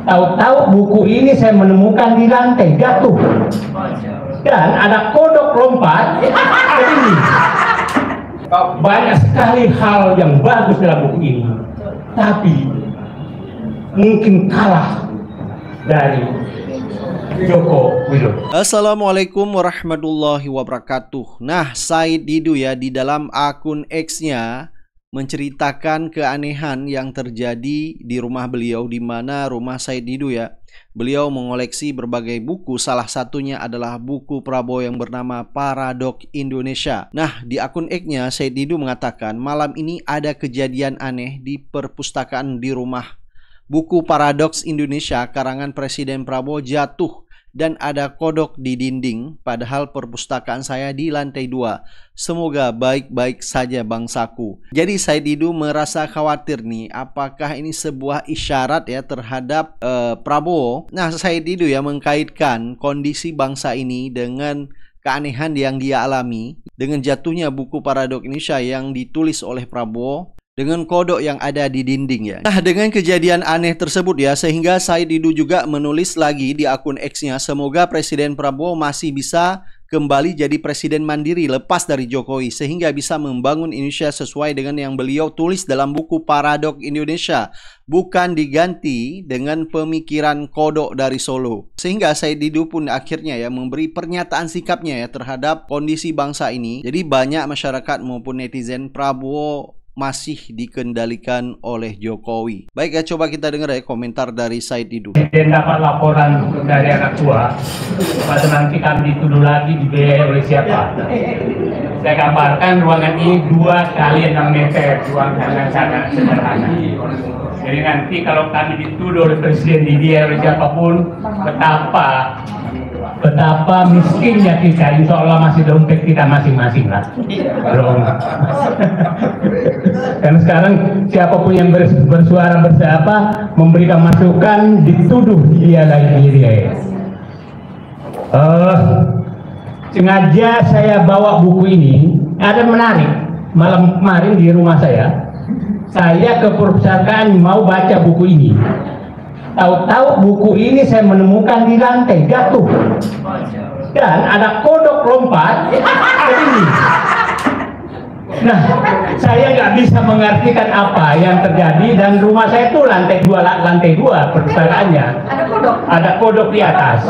Tahu-tahu buku ini saya menemukan di lantai jatuh, dan ada kodok lompat ke ini. Banyak sekali hal yang bagus dalam buku ini, tapi mungkin kalah dari Joko Widodo. Assalamualaikum warahmatullahi wabarakatuh. Nah, Said Didu ya di dalam akun X-nya menceritakan keanehan yang terjadi di rumah beliau, di mana rumah Said Didu ya. Beliau mengoleksi berbagai buku, salah satunya adalah buku Prabowo yang bernama Paradoks Indonesia. Nah, di akun X-nya Said Didu mengatakan, malam ini ada kejadian aneh di perpustakaan di rumah. Buku Paradoks Indonesia karangan Presiden Prabowo jatuh dan ada kodok di dinding, padahal perpustakaan saya di lantai 2. Semoga baik-baik saja bangsaku. Jadi Said Didu merasa khawatir nih, apakah ini sebuah isyarat ya terhadap Prabowo. Nah, Said Didu ya mengkaitkan kondisi bangsa ini dengan keanehan yang dia alami, dengan jatuhnya buku Paradoks Indonesia yang ditulis oleh Prabowo, dengan kodok yang ada di dinding ya. Nah, dengan kejadian aneh tersebut ya, sehingga Said Didu juga menulis lagi di akun X-nya, semoga Presiden Prabowo masih bisa kembali jadi presiden mandiri lepas dari Jokowi, sehingga bisa membangun Indonesia sesuai dengan yang beliau tulis dalam buku Paradoks Indonesia, bukan diganti dengan pemikiran kodok dari Solo. Sehingga Said Didu pun akhirnya ya memberi pernyataan sikapnya ya terhadap kondisi bangsa ini. Jadi banyak masyarakat maupun netizen, Prabowo masih dikendalikan oleh Jokowi. Baik ya, coba kita dengar ya komentar dari Said Didu. Dan dapat laporan dari anak tua, pada nanti kami dituduh lagi dibiayai oleh siapa. Saya gambarkan ruangan ini 2 kali 6 meter, ruangan yang sangat sederhana. Jadi nanti kalau kami dituduh oleh presiden dibiayai oleh siapapun, betapa miskinnya kita, insya Allah masih dompet kita masing-masing lah. Belum. Dan sekarang siapapun yang bersuara memberikan masukan, dituduh dia lagi. Sengaja saya bawa buku ini, ada menarik. Malam kemarin di rumah saya ke perpustakaan mau baca buku ini. Tahu-tahu buku ini saya menemukan di lantai jatuh, dan ada kodok lompat ke ini. Nah, saya nggak bisa mengartikan apa yang terjadi, dan rumah saya itu lantai 2 perpustakaannya. Ada kodok di atas.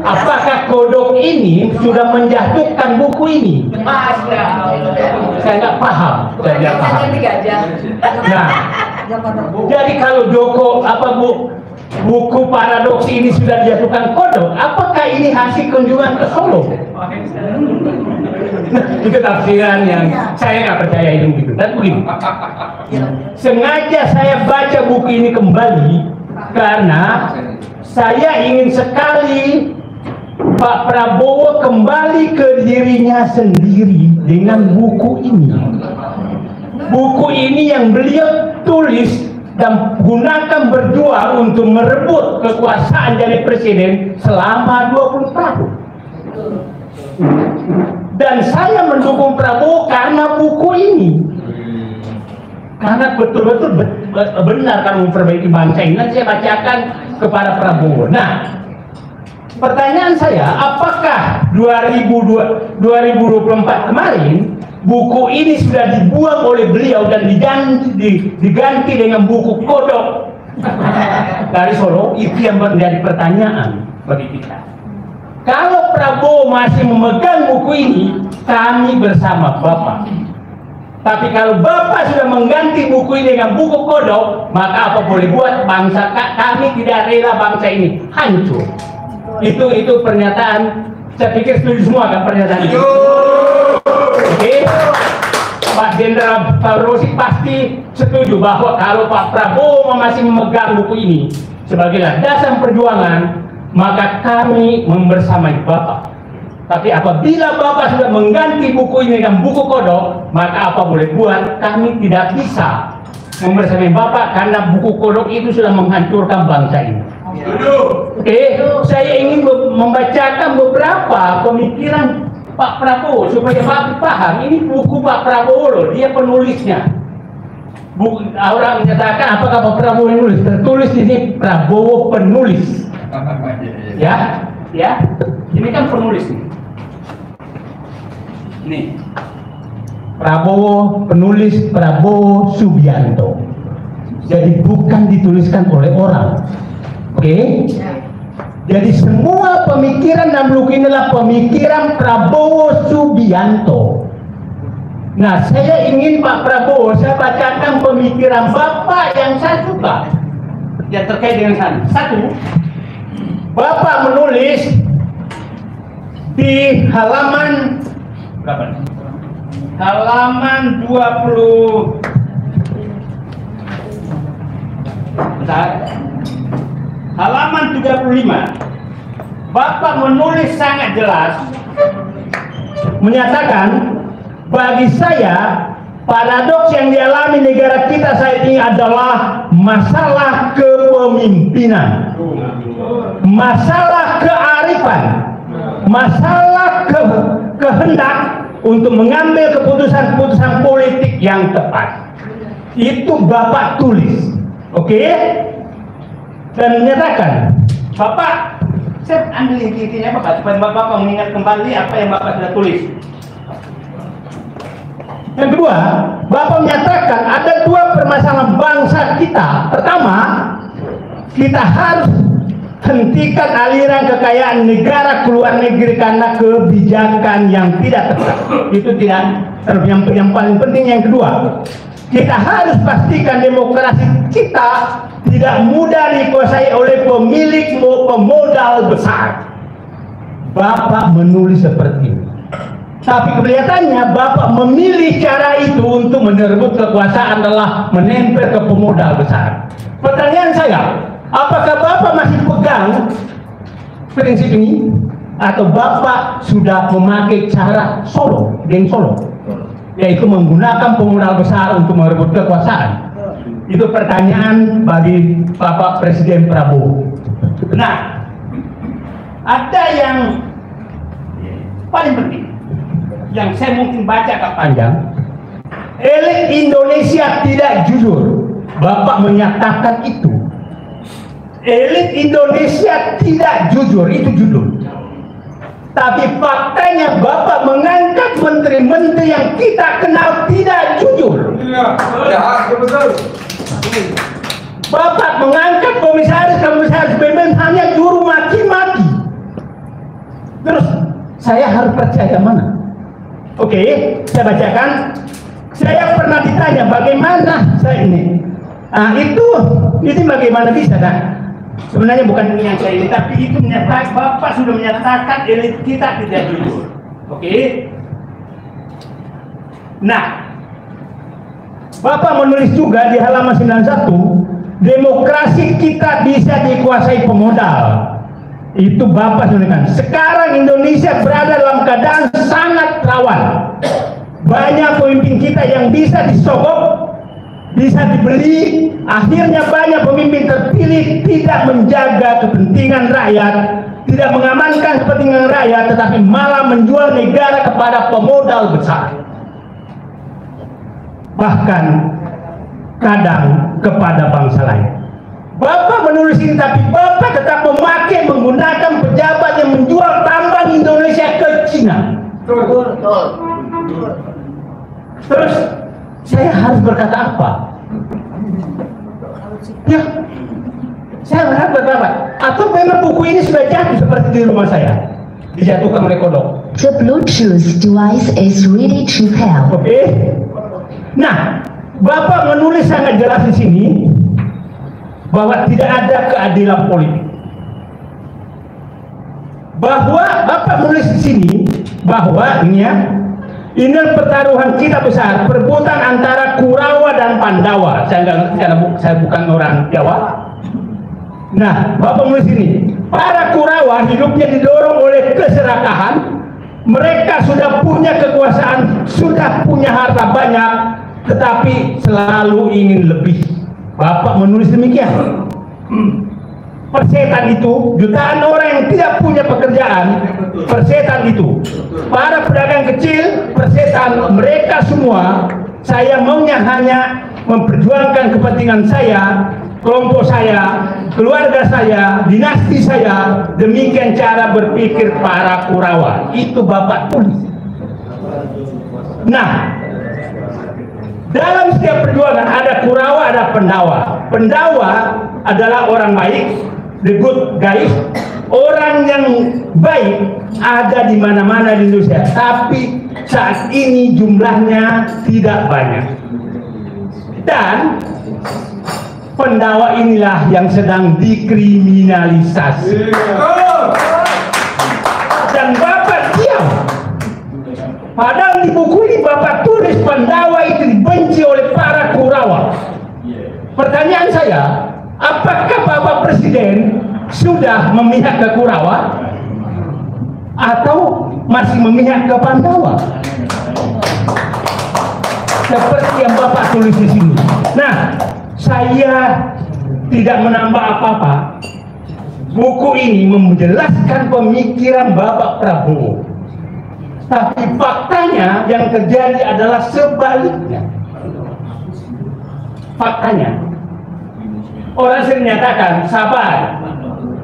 Apakah kodok ini sudah menjatuhkan buku ini? Saya nggak paham. Nah, jadi kalau buku Paradoks ini sudah dijatuhkan kodok, apakah ini hasil kunjungan ke Solo? Itu tafsiran yang saya nggak percaya itu begitu. Dan begini, sengaja saya baca buku ini kembali karena saya ingin sekali Pak Prabowo kembali ke dirinya sendiri dengan buku ini. Buku ini yang beliau tulis dan gunakan berjuang untuk merebut kekuasaan jadi presiden selama 20 tahun. Dan saya mendukung Prabowo karena buku ini. Karena betul-betul benar kan memperbaiki bangsa ini. Nanti saya bacakan kepada Prabowo. Nah, pertanyaan saya, apakah 2024 kemarin buku ini sudah dibuang oleh beliau dan diganti dengan buku kodok dari Solo? Itu yang menjadi pertanyaan bagi kita. Kalau Prabowo masih memegang buku ini, kami bersama Bapak. Tapi kalau Bapak sudah mengganti buku ini dengan buku kodok, maka apa boleh buat, bangsa kami tidak rela bangsa ini hancur. Itu pernyataan, saya pikir setuju semua kan pernyataan itu. Oke, Pak Jenderal Rossi pasti setuju bahwa kalau Pak Prabowo masih memegang buku ini sebagai landasan perjuangan, maka kami membersamai Bapak. Tapi apabila Bapak sudah mengganti buku ini dengan buku kodok, maka apa boleh buat, kami tidak bisa membersamai Bapak karena buku kodok itu sudah menghancurkan bangsa ini. Saya ingin membacakan beberapa pemikiran Pak Prabowo supaya Bapak paham, ini buku Pak Prabowo loh, dia penulisnya. Orang menyatakan apakah Pak Prabowo yang nulis? Tertulis di sini Prabowo penulis. Ya, ya. Ini kan penulis nih. Nih. Prabowo penulis Prabowo Subianto. Jadi bukan dituliskan oleh orang. Oke? Jadi semua pemikiran dan buku ini adalah pemikiran Prabowo Subianto. Nah, saya ingin Pak Prabowo, saya bacakan pemikiran Bapak yang saya suka yang terkait dengan sana. Satu, Bapak menulis di halaman berapa? Halaman 20. Bentar. Halaman 35. Bapak menulis sangat jelas menyatakan, bagi saya paradoks yang dialami negara kita saat ini adalah masalah kepemimpinan, masalah kearifan, masalah kehendak untuk mengambil keputusan-keputusan politik yang tepat. Itu Bapak tulis, oke? Dan menyatakan, Bapak, saya ambil intinya Bapak supaya Bapak mengingat kembali apa yang Bapak sudah tulis. Yang kedua, Bapak menyatakan ada dua permasalahan bangsa kita. Pertama, kita harus hentikan aliran kekayaan negara ke luar negeri karena kebijakan yang tidak tepat. Itu tidak yang paling penting. Yang kedua, kita harus pastikan demokrasi kita tidak mudah dikuasai oleh pemilik pemodal besar. Bapak menulis seperti ini. Tapi kelihatannya Bapak memilih cara itu untuk merebut kekuasaan adalah menempel ke pemodal besar. Pertanyaan saya, apakah Bapak masih pegang prinsip ini? Atau Bapak sudah memakai cara Solo, geng Solo, yaitu menggunakan pemodal besar untuk merebut kekuasaan? Itu pertanyaan bagi Bapak Presiden Prabowo. Nah, ada yang paling penting yang saya mungkin baca agak panjang. Elit Indonesia tidak jujur. Bapak menyatakan itu. Elit Indonesia tidak jujur, itu judul. Tapi faktanya Bapak mengangkat menteri-menteri yang kita kenal tidak jujur. Ya, betul. Bapak mengangkat komisaris BUMN hanya juru maki-maki. Terus saya harus percaya mana? Oke, saya bacakan. Saya pernah ditanya bagaimana saya ini. Itu bagaimana bisa, nah? Sebenarnya bukan ini yang saya ini, tapi itu menyatakan Bapak sudah menyatakan elit kita tidak jujur. Oke. Nah, Bapak menulis juga di halaman 91, demokrasi kita bisa dikuasai pemodal. Itu Bapak tuliskan. Sekarang Indonesia berada dalam keadaan sangat rawan. Banyak pemimpin kita yang bisa disogok, bisa dibeli. Akhirnya banyak pemimpin terpilih tidak menjaga kepentingan rakyat, tidak mengamankan kepentingan rakyat, tetapi malah menjual negara kepada pemodal besar. Bahkan kadang kepada bangsa lain. Bapak menulis ini, tapi Bapak tetap menggunakan pejabat yang menjual tambang Indonesia ke Cina. Terus saya harus berkata apa? Ya, saya harus berkata apa? Atau memang buku ini sudah jatuh seperti di rumah saya, dijatuhkan oleh kodok. The Bluetooth device is ready to pair. Oke. Nah, Bapak menulis sangat jelas di sini bahwa tidak ada keadilan politik. Bahwa Bapak menulis di sini bahwa ini pertaruhan kita besar, perebutan antara Kurawa dan Pandawa. Saya nggak ngerti karena saya bukan orang Jawa. Nah, Bapak menulis ini, para Kurawa hidupnya didorong oleh keserakahan. Mereka sudah punya kekuasaan, sudah punya harta banyak, tetapi selalu ingin lebih. Bapak menulis demikian. Persetan itu, jutaan orang yang tidak punya pekerjaan, persetan itu. Para pedagang kecil, persetan, mereka semua, saya maunya hanya memperjuangkan kepentingan saya, kelompok saya, keluarga saya, dinasti saya. Demikian cara berpikir para Kurawa. Itu Bapak tulis. Nah, dalam setiap perjuangan ada Kurawa, ada Pendawa. Pendawa adalah orang baik, the good guys. Orang yang baik ada di mana-mana di Indonesia, tapi saat ini jumlahnya tidak banyak. Dan Pendawa inilah yang sedang dikriminalisasi. Dan Bapak diam. Padahal di buku ini Bapak tulis Pendawa itu dibenci oleh para Kurawa. Pertanyaan saya, apakah Bapak Presiden sudah memihak ke Kurawa atau masih memihak ke Pandawa? Seperti yang Bapak tulis di sini. Nah, saya tidak menambah apa-apa. Buku ini menjelaskan pemikiran Bapak Prabowo. Tapi faktanya yang terjadi adalah sebaliknya. Faktanya, orang sering menyatakan sabar.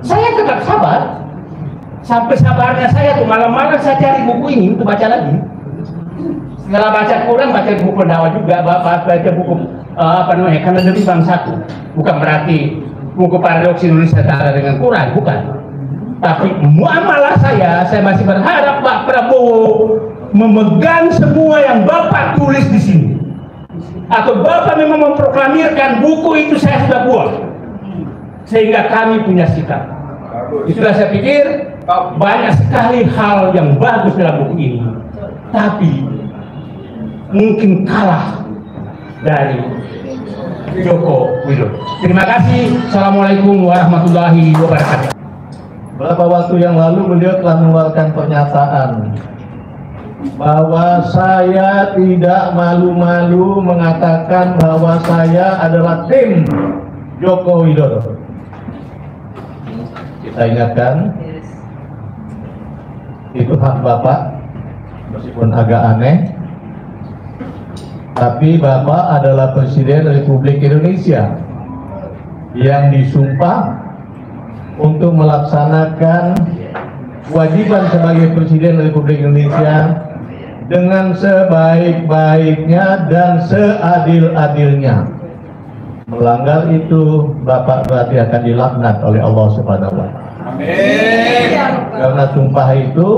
Saya tetap sabar. Sampai sabarnya saya tuh malam-malam saya cari buku ini untuk baca lagi. Setelah baca Quran, baca buku Pendawa juga, baca buku karena demi bangsaku. Bukan berarti buku paradoks Indonesia setara dengan Quran, bukan. Tapi muamalah saya masih berharap Pak Prabowo memegang semua yang Bapak tulis di sini. Atau Bapak memang memproklamirkan buku itu saya sudah buang, sehingga kami punya sikap. Itulah saya pikir banyak sekali hal yang bagus dalam buku ini, tapi mungkin kalah dari Joko Widodo. Terima kasih. Assalamualaikum warahmatullahi wabarakatuh. Beberapa waktu yang lalu beliau telah mengeluarkan pernyataan bahwa saya tidak malu-malu mengatakan bahwa saya adalah tim Joko Widodo. Kita ingatkan, itu hak Bapak, meskipun agak aneh, tapi Bapak adalah Presiden Republik Indonesia yang disumpah untuk melaksanakan kewajiban sebagai Presiden Republik Indonesia dengan sebaik-baiknya dan seadil-adilnya. Melanggar itu Bapak berarti akan dilaknat oleh Allah Subhanahu wa Ta'ala. Amin. Karena sumpah itu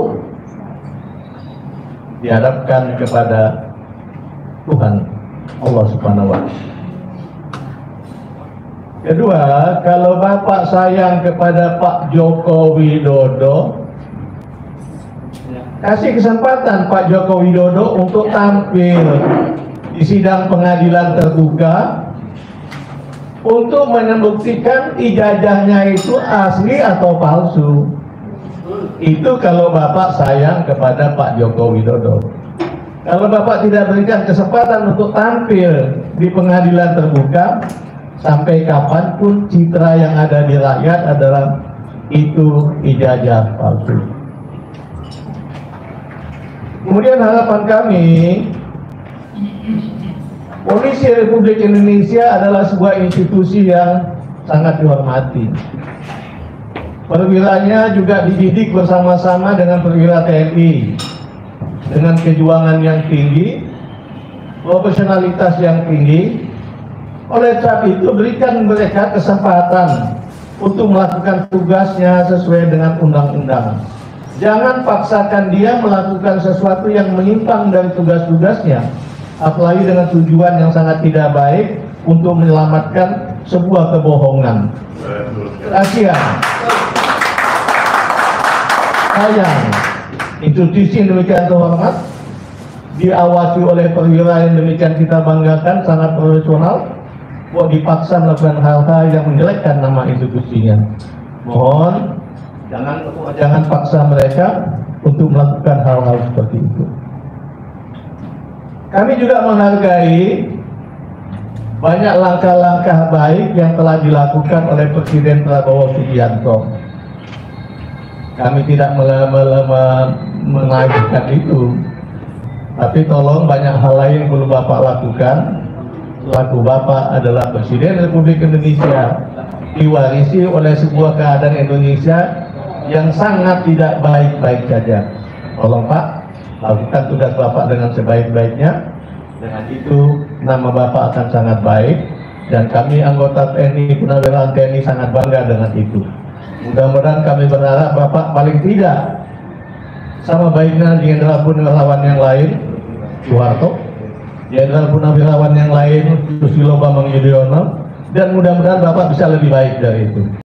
dihadapkan kepada Tuhan Allah Subhanahu wa Ta'ala. Kedua, kalau Bapak sayang kepada Pak Joko Widodo, kasih kesempatan Pak Joko Widodo untuk tampil di sidang pengadilan terbuka untuk membuktikan ijazahnya itu asli atau palsu. Itu kalau Bapak sayang kepada Pak Joko Widodo. Kalau Bapak tidak berikan kesempatan untuk tampil di pengadilan terbuka, sampai kapanpun citra yang ada di rakyat adalah itu ijazah palsu. Kemudian harapan kami, Polisi Republik Indonesia adalah sebuah institusi yang sangat dihormati. Perwiranya juga dididik bersama-sama dengan perwira TNI, dengan kejuangan yang tinggi, profesionalitas yang tinggi. Oleh sebab itu, berikan mereka kesempatan untuk melakukan tugasnya sesuai dengan undang-undang. Jangan paksakan dia melakukan sesuatu yang menyimpang dari tugas-tugasnya, apalagi dengan tujuan yang sangat tidak baik untuk menyelamatkan sebuah kebohongan. Kasihan. Sayang, institusi yang demikian terhormat diawasi oleh perwira yang demikian kita banggakan, sangat profesional, kok dipaksa melakukan hal-hal yang menjelekkan nama institusinya. Mohon jangan paksa mereka untuk melakukan hal-hal seperti itu. Kami juga menghargai banyak langkah-langkah baik yang telah dilakukan oleh Presiden Prabowo Subianto. Kami tidak mengajukan itu, tapi tolong banyak hal lain yang perlu Bapak lakukan selaku Bapak adalah Presiden Republik Indonesia, diwarisi oleh sebuah keadaan Indonesia yang sangat tidak baik-baik saja. Tolong Pak, lakukan tugas Bapak dengan sebaik-baiknya. Dengan itu nama Bapak akan sangat baik, dan kami anggota TNI, Purnawirawan TNI sangat bangga dengan itu. Mudah-mudahan kami berharap Bapak paling tidak sama baiknya Jenderal Purnawirawan yang lain, Soeharto, Jenderal Purnawirawan yang lain, Susilo Bambang Yudhoyono, dan mudah-mudahan Bapak bisa lebih baik dari itu.